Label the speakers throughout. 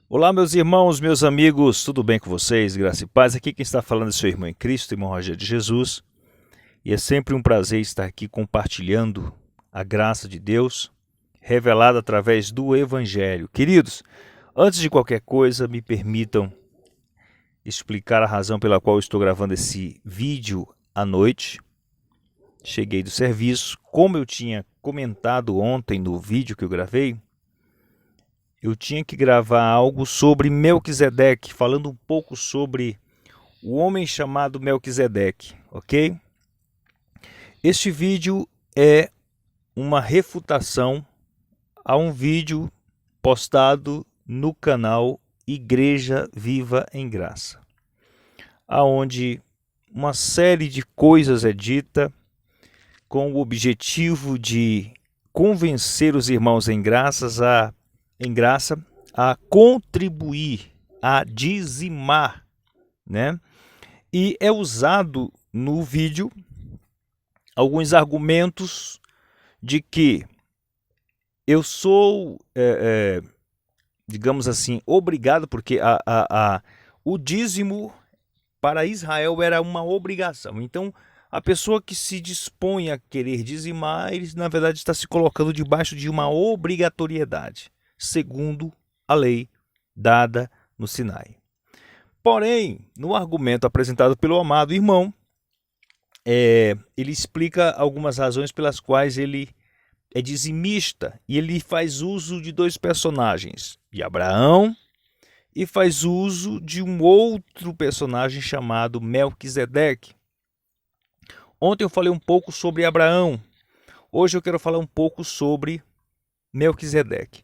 Speaker 1: Olá, meus irmãos, meus amigos, tudo bem com vocês? Graça e paz. Aqui quem está falando é seu irmão em Cristo, irmão Rogério de Jesus. E é sempre um prazer estar aqui compartilhando a graça de Deus, revelada através do Evangelho. Queridos, antes de qualquer coisa, me permitam explicar a razão pela qual eu estou gravando esse vídeo à noite. Cheguei do serviço, como eu tinha comentado ontem no vídeo que eu gravei, eu tinha que gravar algo sobre Melquisedeque, falando um pouco sobre o homem chamado Melquisedeque, ok? Este vídeo é uma refutação a um vídeo postado no canal Igreja Viva em Graça, aonde uma série de coisas é dita com o objetivo de convencer os irmãos em graça a contribuir, a dizimar, né? E é usado no vídeo alguns argumentos de que eu sou, digamos assim, obrigado, porque o dízimo para Israel era uma obrigação. Então, a pessoa que se dispõe a querer dizimar, ele na verdade está se colocando debaixo de uma obrigatoriedade, segundo a lei dada no Sinai. Porém, no argumento apresentado pelo amado irmão, ele explica algumas razões pelas quais ele é dizimista, e ele faz uso de dois personagens, de Abraão, e faz uso de um outro personagem chamado Melquisedeque. Ontem eu falei um pouco sobre Abraão, hoje eu quero falar um pouco sobre Melquisedeque.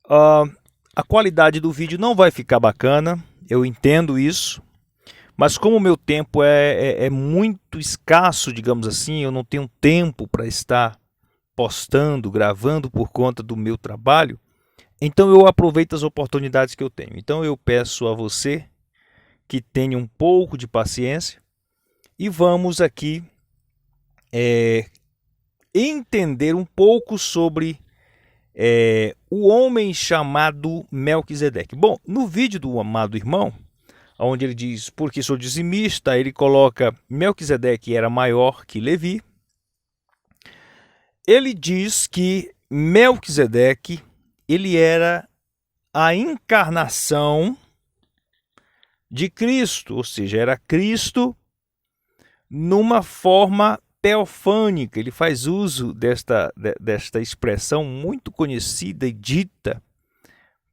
Speaker 1: A qualidade do vídeo não vai ficar bacana, eu entendo isso, mas como o meu tempo é muito escasso, digamos assim, eu não tenho tempo para estar postando, gravando por conta do meu trabalho, então eu aproveito as oportunidades que eu tenho. Então eu peço a você que tenha um pouco de paciência e vamos aqui entender um pouco sobre o homem chamado Melquisedeque. Bom, no vídeo do amado irmão, onde ele diz, porque sou dizimista, ele coloca Melquisedeque era maior que Levi. Ele diz que Melquisedeque, ele era a encarnação de Cristo, ou seja, era Cristo numa forma teofânica. Ele faz uso desta expressão muito conhecida e dita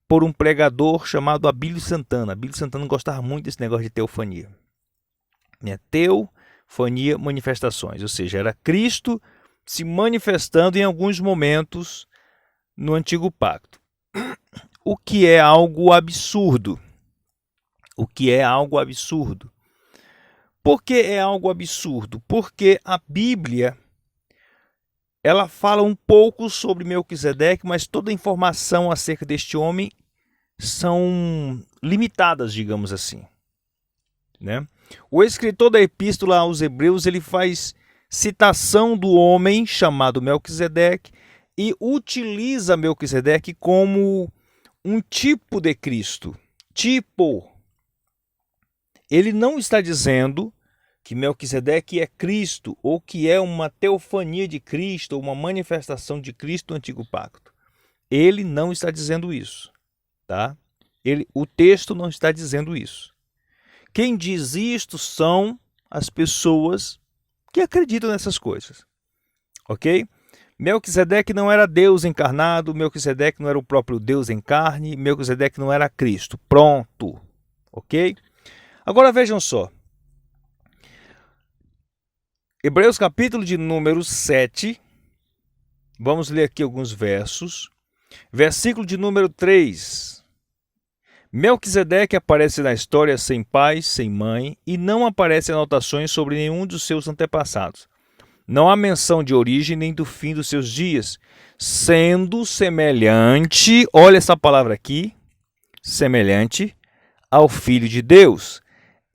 Speaker 1: por um pregador chamado Abílio Santana. Abílio Santana gostava muito desse negócio de teofania. Teofania, manifestações, ou seja, era Cristo se manifestando em alguns momentos no Antigo Pacto. O que é algo absurdo. O que é algo absurdo? Por que é algo absurdo? Porque a Bíblia ela fala um pouco sobre Melquisedeque, mas toda a informação acerca deste homem são limitadas, digamos assim, né? O escritor da Epístola aos Hebreus ele faz citação do homem chamado Melquisedeque e utiliza Melquisedeque como um tipo de Cristo. Ele não está dizendo que Melquisedeque é Cristo ou que é uma teofania de Cristo ou uma manifestação de Cristo no Antigo Pacto. Ele não está dizendo isso, tá? O texto não está dizendo isso. Quem diz isto são as pessoas que acreditam nessas coisas, ok? Melquisedeque não era Deus encarnado, Melquisedeque não era o próprio Deus em carne, Melquisedeque não era Cristo. Pronto, ok? Agora vejam só. Hebreus capítulo de número 7, vamos ler aqui alguns versos. Versículo de número 3. Melquisedeque aparece na história sem pai, sem mãe, e não aparecem anotações sobre nenhum dos seus antepassados. Não há menção de origem nem do fim dos seus dias, sendo semelhante, olha essa palavra aqui, semelhante ao Filho de Deus.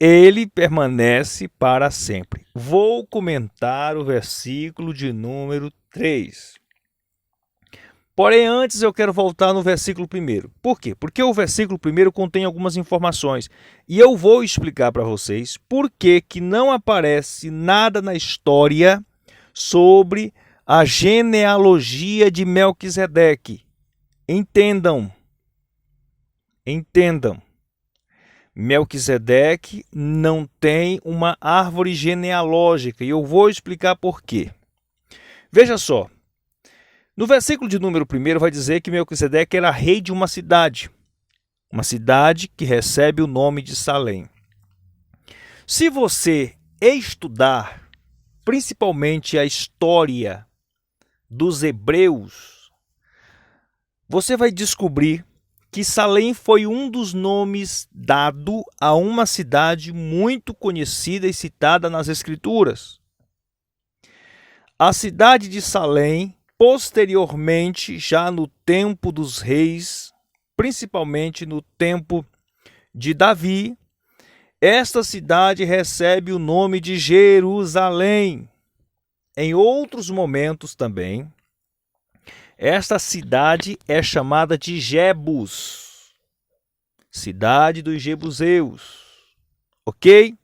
Speaker 1: Ele permanece para sempre. Vou comentar o versículo de número 3. Porém, antes eu quero voltar no versículo 1. Por quê? Porque o versículo 1 contém algumas informações. E eu vou explicar para vocês por que não aparece nada na história sobre a genealogia de Melquisedeque. Entendam. Melquisedeque não tem uma árvore genealógica. E eu vou explicar por quê. Veja só. No versículo de número 1 vai dizer que Melquisedeque era rei de uma cidade que recebe o nome de Salém. Se você estudar principalmente a história dos hebreus, você vai descobrir que Salém foi um dos nomes dado a uma cidade muito conhecida e citada nas Escrituras. A cidade de Salém, posteriormente, já no tempo dos reis, principalmente no tempo de Davi, esta cidade recebe o nome de Jerusalém. Em outros momentos também, esta cidade é chamada de Jebus, cidade dos Jebuseus. Ok?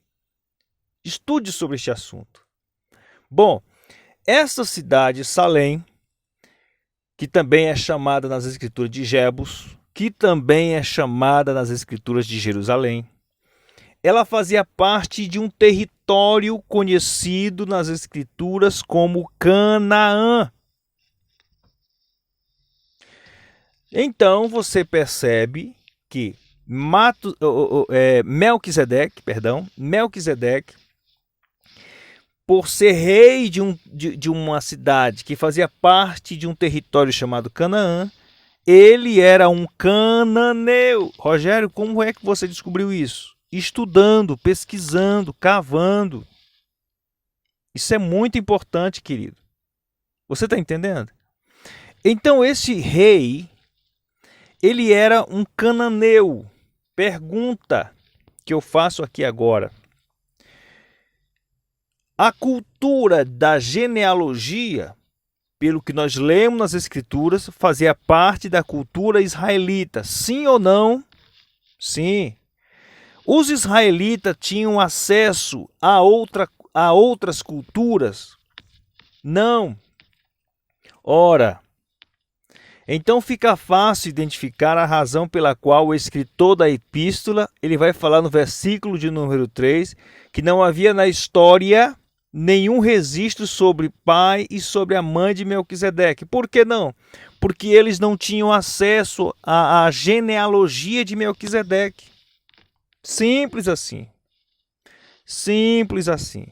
Speaker 1: Estude sobre este assunto. Bom, esta cidade, Salém, que também é chamada nas Escrituras de Jebus, que também é chamada nas Escrituras de Jerusalém, ela fazia parte de um território conhecido nas Escrituras como Canaã. Então você percebe que Melquisedeque, por ser rei de uma cidade que fazia parte de um território chamado Canaã, ele era um cananeu. Rogério, como é que você descobriu isso? Estudando, pesquisando, cavando. Isso é muito importante, querido. Você está entendendo? Então esse rei, ele era um cananeu. Pergunta que eu faço aqui agora. A cultura da genealogia, pelo que nós lemos nas Escrituras, fazia parte da cultura israelita. Sim ou não? Sim. Os israelitas tinham acesso a outras culturas? Não. Ora, então fica fácil identificar a razão pela qual o escritor da epístola, ele vai falar no versículo de número 3, que não havia na história nenhum registro sobre o pai e sobre a mãe de Melquisedeque. Por que não? Porque eles não tinham acesso à genealogia de Melquisedeque. Simples assim. Simples assim.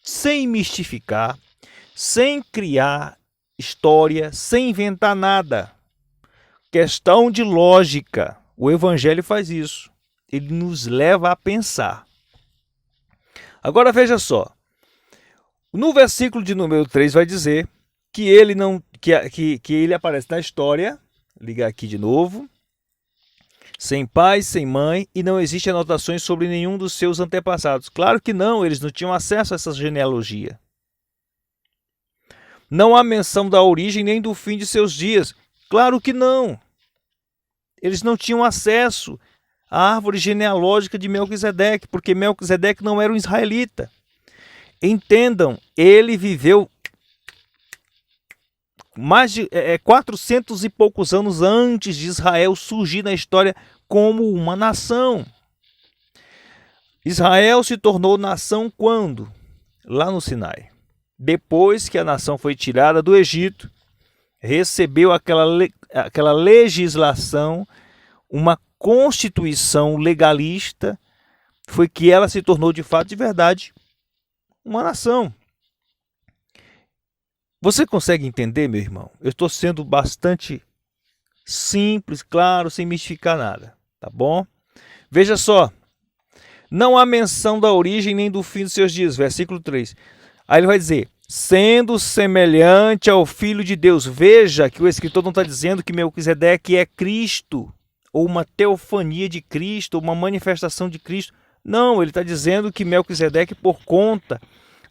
Speaker 1: Sem mistificar, sem criar história, sem inventar nada. Questão de lógica. O Evangelho faz isso. Ele nos leva a pensar. Agora veja só. No versículo de número 3 vai dizer que ele aparece na história, ligar aqui de novo, sem pai, sem mãe, e não existe anotações sobre nenhum dos seus antepassados. Claro que não, eles não tinham acesso a essa genealogia. Não há menção da origem nem do fim de seus dias. Claro que não. Eles não tinham acesso à árvore genealógica de Melquisedeque, porque Melquisedeque não era um israelita. Entendam, ele viveu mais de 400 e poucos anos antes de Israel surgir na história como uma nação. Israel se tornou nação quando? Lá no Sinai. Depois que a nação foi tirada do Egito, recebeu aquela legislação, uma constituição legalista, foi que ela se tornou de fato, de verdade, uma nação. Você consegue entender, meu irmão? Eu estou sendo bastante simples, claro, sem mistificar nada, tá bom? Veja só, não há menção da origem nem do fim dos seus dias, versículo 3. Aí ele vai dizer, sendo semelhante ao Filho de Deus. Veja que o escritor não está dizendo que Melquisedeque é Cristo, ou uma teofania de Cristo, ou uma manifestação de Cristo. Não, ele está dizendo que Melquisedeque, por conta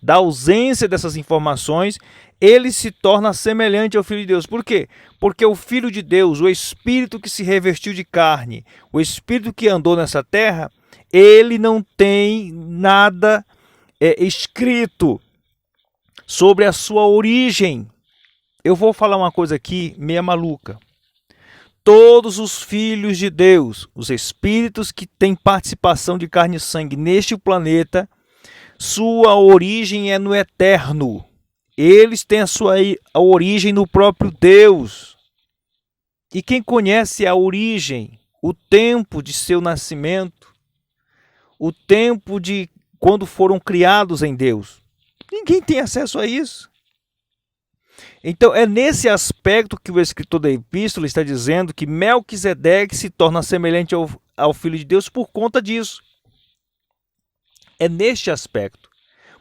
Speaker 1: da ausência dessas informações, ele se torna semelhante ao Filho de Deus. Por quê? Porque o Filho de Deus, o Espírito que se revestiu de carne, o Espírito que andou nessa terra, ele não tem nada escrito sobre a sua origem. Eu vou falar uma coisa aqui meia maluca. Todos os filhos de Deus, os espíritos que têm participação de carne e sangue neste planeta, sua origem é no eterno. Eles têm a origem no próprio Deus. E quem conhece a origem, o tempo de seu nascimento, o tempo de quando foram criados em Deus, ninguém tem acesso a isso. Então é nesse aspecto que o escritor da epístola está dizendo que Melquisedeque se torna semelhante ao Filho de Deus por conta disso. É neste aspecto.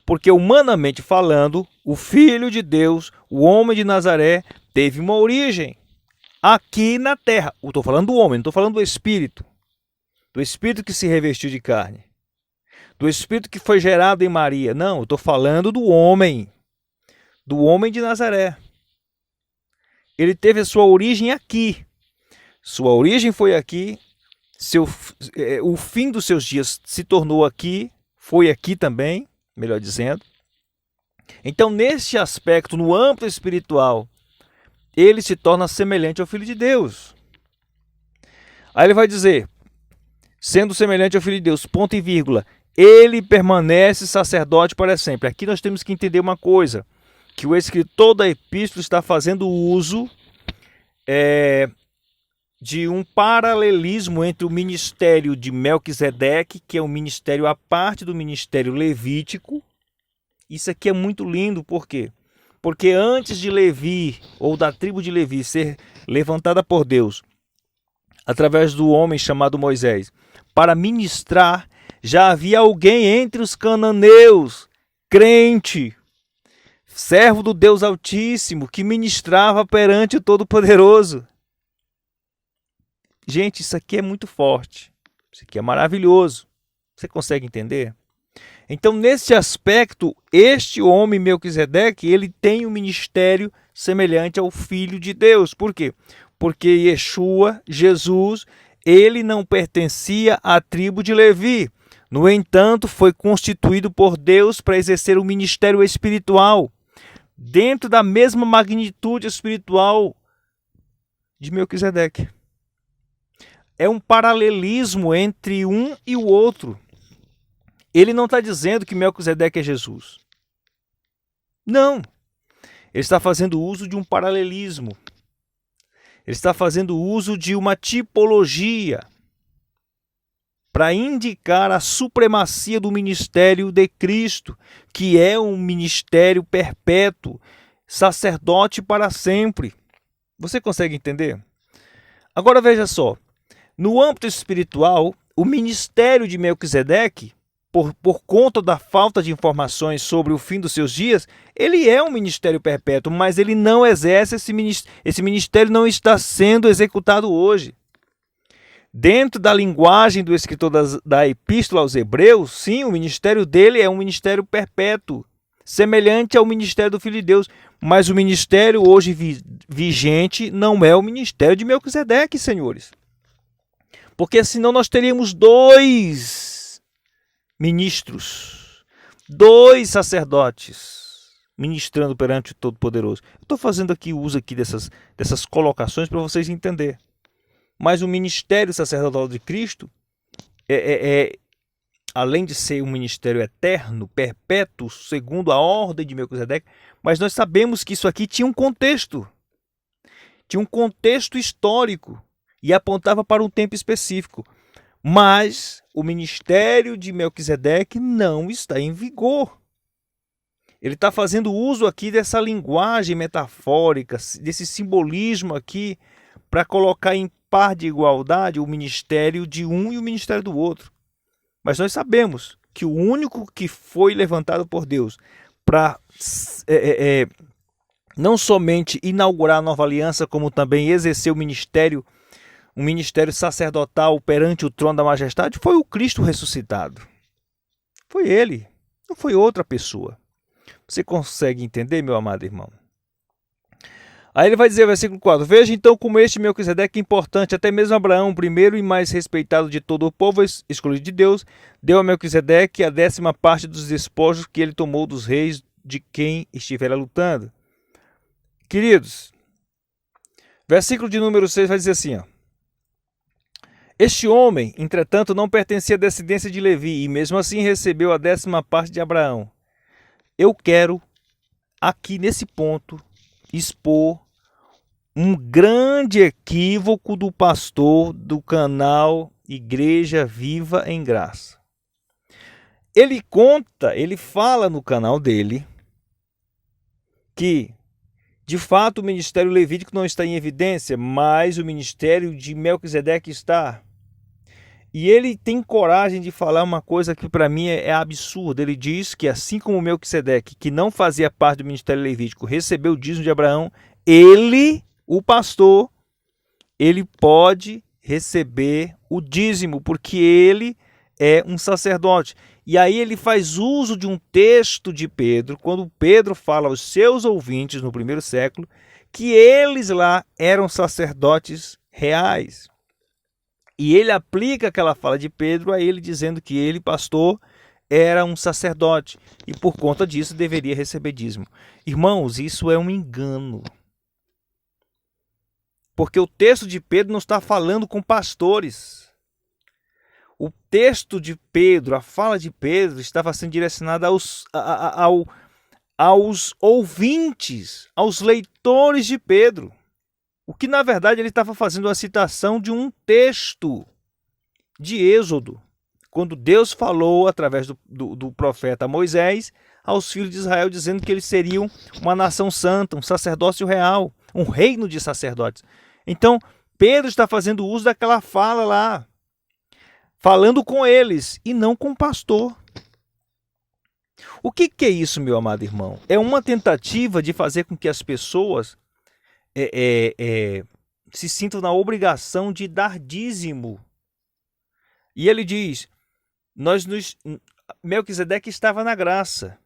Speaker 1: Porque humanamente falando, o Filho de Deus, o homem de Nazaré, teve uma origem aqui na terra. Eu estou falando do homem, não estou falando do Espírito. Do Espírito que se revestiu de carne. Do Espírito que foi gerado em Maria. Não, eu estou falando do homem. Do homem de Nazaré. Ele teve a sua origem aqui. Sua origem foi aqui. O fim dos seus dias se tornou aqui. Foi aqui também, melhor dizendo. Então, neste aspecto, no âmbito espiritual, ele se torna semelhante ao Filho de Deus. Aí ele vai dizer, sendo semelhante ao Filho de Deus, ponto e vírgula, ele permanece sacerdote para sempre. Aqui nós temos que entender uma coisa, que o escritor da epístola está fazendo uso de um paralelismo entre o ministério de Melquisedeque, que é um ministério à parte do ministério levítico. Isso aqui é muito lindo, por quê? Porque antes de Levi, ou da tribo de Levi, ser levantada por Deus, através do homem chamado Moisés, para ministrar, já havia alguém entre os cananeus, crente, servo do Deus Altíssimo, que ministrava perante o Todo-Poderoso. Gente, isso aqui é muito forte. Isso aqui é maravilhoso. Você consegue entender? Então, nesse aspecto, este homem Melquisedeque, ele tem um ministério semelhante ao Filho de Deus. Por quê? Porque Yeshua, Jesus, ele não pertencia à tribo de Levi. No entanto, foi constituído por Deus para exercer o ministério espiritual, dentro da mesma magnitude espiritual de Melquisedeque. É um paralelismo entre um e o outro. Ele não está dizendo que Melquisedeque é Jesus. Não. Ele está fazendo uso de um paralelismo. Ele está fazendo uso de uma tipologia para indicar a supremacia do ministério de Cristo, que é um ministério perpétuo, sacerdote para sempre. Você consegue entender? Agora veja só. No âmbito espiritual, o ministério de Melquisedeque, por conta da falta de informações sobre o fim dos seus dias, ele é um ministério perpétuo, mas ele não exerce esse ministério não está sendo executado hoje. Dentro da linguagem do escritor da Epístola aos Hebreus, sim, o ministério dele é um ministério perpétuo, semelhante ao ministério do Filho de Deus, mas o ministério hoje vigente não é o ministério de Melquisedeque, senhores. Porque senão nós teríamos 2 ministros, 2 sacerdotes ministrando perante o Todo-Poderoso. Eu estou fazendo aqui uso dessas colocações para vocês entenderem. Mas o ministério sacerdotal de Cristo, além de ser um ministério eterno, perpétuo, segundo a ordem de Melquisedeque, mas nós sabemos que isso aqui tinha um contexto histórico, e apontava para um tempo específico. Mas o ministério de Melquisedeque não está em vigor. Ele está fazendo uso aqui dessa linguagem metafórica, desse simbolismo aqui, para colocar em par de igualdade o ministério de um e o ministério do outro. Mas nós sabemos que o único que foi levantado por Deus para não somente inaugurar a nova aliança, como também exercer um ministério sacerdotal perante o trono da majestade, foi o Cristo ressuscitado. Foi ele, não foi outra pessoa. Você consegue entender, meu amado irmão? Aí ele vai dizer, versículo 4, veja então como este Melquisedeque é importante, até mesmo Abraão, o primeiro e mais respeitado de todo o povo, excluído de Deus, deu a Melquisedeque a 10ª parte dos despojos que ele tomou dos reis de quem estivera lutando. Queridos, versículo de número 6 vai dizer assim, ó. Este homem, entretanto, não pertencia à descendência de Levi, e mesmo assim recebeu a 10ª parte de Abraão. Eu quero, aqui nesse ponto, expor um grande equívoco do pastor do canal Igreja Viva em Graça. Ele fala no canal dele que, de fato, o ministério levítico não está em evidência, mas o ministério de Melquisedeque está. E ele tem coragem de falar uma coisa que para mim é absurda. Ele diz que assim como Melquisedeque, que não fazia parte do ministério levítico, recebeu o dízimo de Abraão, ele, o pastor, ele pode receber o dízimo, porque ele é um sacerdote. E aí ele faz uso de um texto de Pedro, quando Pedro fala aos seus ouvintes no primeiro século, que eles lá eram sacerdotes reais. E ele aplica aquela fala de Pedro a ele, dizendo que ele, pastor, era um sacerdote e por conta disso deveria receber dízimo. Irmãos, isso é um engano. Porque o texto de Pedro não está falando com pastores. O texto de Pedro, a fala de Pedro, estava sendo direcionada aos ouvintes, aos leitores de Pedro. O que, na verdade, ele estava fazendo uma citação de um texto de Êxodo, quando Deus falou, através do profeta Moisés, aos filhos de Israel, dizendo que eles seriam uma nação santa, um sacerdócio real, um reino de sacerdotes. Então, Pedro está fazendo uso daquela fala lá, falando com eles e não com o pastor. O que é isso, meu amado irmão? É uma tentativa de fazer com que as pessoas se sintam na obrigação de dar dízimo. E ele diz, Melquisedeque estava na graça.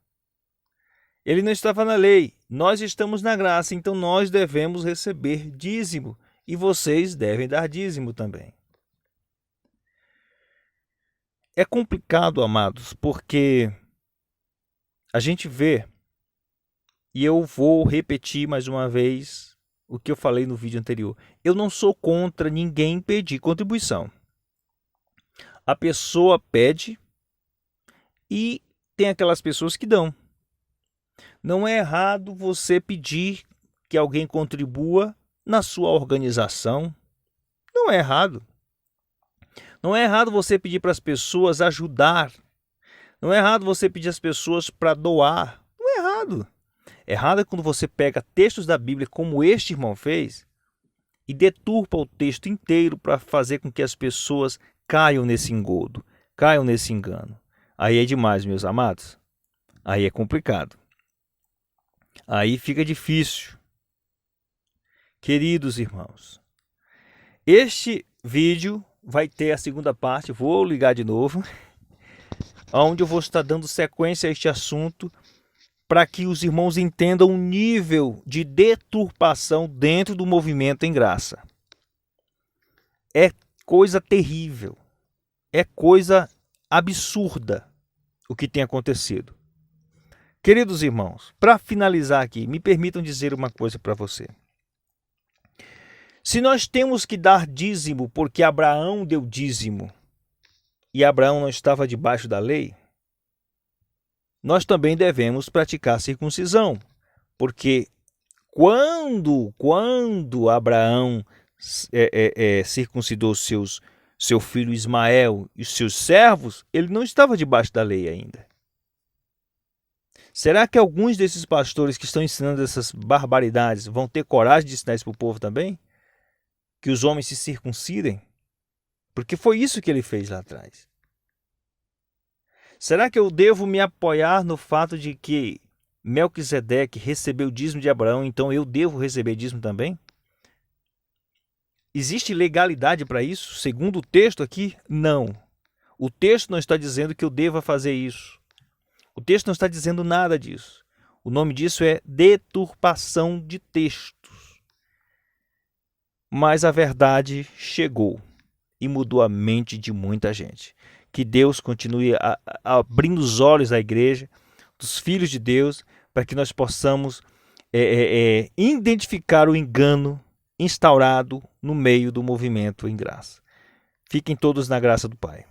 Speaker 1: Ele não estava na lei. Nós estamos na graça, então nós devemos receber dízimo. E vocês devem dar dízimo também. É complicado, amados, porque a gente vê, e eu vou repetir mais uma vez o que eu falei no vídeo anterior. Eu não sou contra ninguém pedir contribuição. A pessoa pede e tem aquelas pessoas que dão. Não é errado você pedir que alguém contribua na sua organização. Não é errado. Não é errado você pedir para as pessoas ajudar. Não é errado você pedir às pessoas para doar. Não é errado. Errado é quando você pega textos da Bíblia, como este irmão fez, e deturpa o texto inteiro para fazer com que as pessoas caiam nesse engodo, caiam nesse engano. Aí é demais, meus amados. Aí é complicado. Aí fica difícil. Queridos irmãos, este vídeo vai ter a segunda parte, vou ligar de novo, onde eu vou estar dando sequência a este assunto, para que os irmãos entendam o nível de deturpação dentro do movimento em graça. É coisa terrível, é coisa absurda o que tem acontecido. Queridos irmãos, para finalizar aqui, me permitam dizer uma coisa para você. Se nós temos que dar dízimo porque Abraão deu dízimo e Abraão não estava debaixo da lei, nós também devemos praticar circuncisão, porque quando Abraão circuncidou seu filho Ismael e os seus servos, ele não estava debaixo da lei ainda. Será que alguns desses pastores que estão ensinando essas barbaridades vão ter coragem de ensinar isso para o povo também? Que os homens se circuncidem? Porque foi isso que ele fez lá atrás. Será que eu devo me apoiar no fato de que Melquisedeque recebeu o dízimo de Abraão, então eu devo receber dízimo também? Existe legalidade para isso? Segundo o texto aqui, não. O texto não está dizendo que eu deva fazer isso. O texto não está dizendo nada disso. O nome disso é deturpação de textos. mas a verdade chegou e mudou a mente de muita gente. Que Deus continue abrindo os olhos da igreja, dos filhos de Deus, para que nós possamos identificar o engano instaurado no meio do movimento em graça. Fiquem todos na graça do Pai.